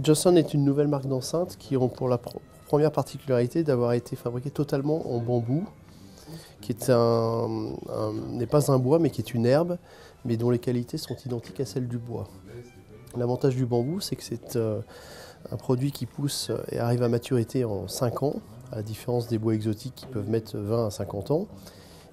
Joson est une nouvelle marque d'enceintes qui ont pour la première particularité d'avoir été fabriquées totalement en bambou, qui est n'est pas un bois mais qui est une herbe, mais dont les qualités sont identiques à celles du bois. L'avantage du bambou, c'est que c'est un produit qui pousse et arrive à maturité en 5 ans, à la différence des bois exotiques qui peuvent mettre 20 à 50 ans,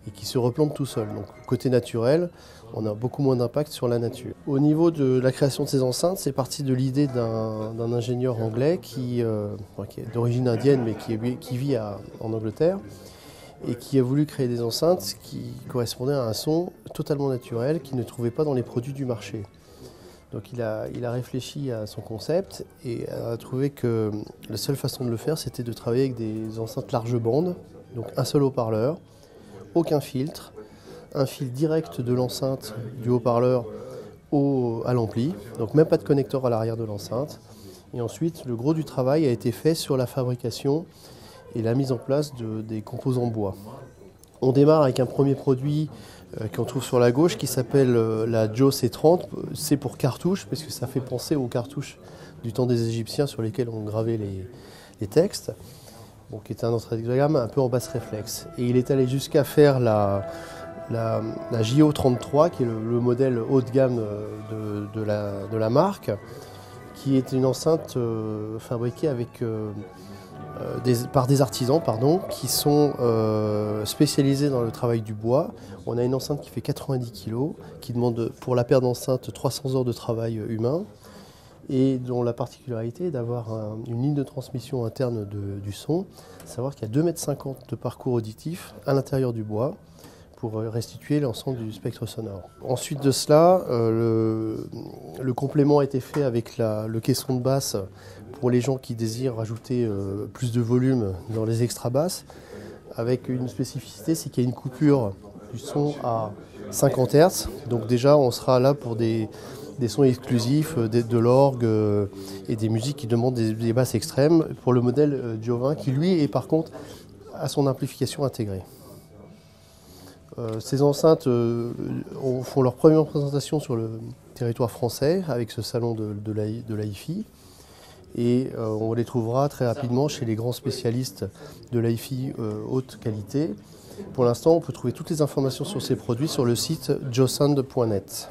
et qui se replante tout seul. Donc côté naturel, on a beaucoup moins d'impact sur la nature. Au niveau de la création de ces enceintes, c'est parti de l'idée d'un ingénieur anglais qui est d'origine indienne mais qui vit en Angleterre et qui a voulu créer des enceintes qui correspondaient à un son totalement naturel qu'il ne trouvait pas dans les produits du marché. Donc il a réfléchi à son concept et a trouvé que la seule façon de le faire, c'était de travailler avec des enceintes large bande, donc un seul haut-parleur, aucun filtre, un fil direct de l'enceinte du haut-parleur à l'ampli, donc même pas de connecteur à l'arrière de l'enceinte. Et ensuite, le gros du travail a été fait sur la fabrication et la mise en place des composants bois. On démarre avec un premier produit qu'on trouve sur la gauche qui s'appelle la Joe C30. C'est pour cartouche, parce que ça fait penser aux cartouches du temps des Égyptiens sur lesquelles on gravait les textes. Bon, qui est un autre diagramme un peu en basse réflexe. Et il est allé jusqu'à faire la JO33, qui est le modèle haut de gamme de la marque, qui est une enceinte fabriquée par des artisans qui sont spécialisés dans le travail du bois. On a une enceinte qui fait 90 kg, qui demande pour la paire d'enceintes 300 heures de travail humain, et dont la particularité est d'avoir une ligne de transmission interne du son, savoir qu'il y a 2,50 m de parcours auditif à l'intérieur du bois pour restituer l'ensemble du spectre sonore. Ensuite de cela, le complément a été fait avec le caisson de basse pour les gens qui désirent rajouter plus de volume dans les extra basses, avec une spécificité, c'est qu'il y a une coupure du son à 50 Hz, donc déjà on sera là pour des sons exclusifs, de l'orgue et des musiques qui demandent des basses extrêmes pour le modèle Giovin qui lui est par contre à son amplification intégrée. Ces enceintes font leur première présentation sur le territoire français avec ce salon de l'Hi-Fi et on les trouvera très rapidement chez les grands spécialistes de l'Hi-Fi haute qualité. Pour l'instant, on peut trouver toutes les informations sur ces produits sur le site josound.net.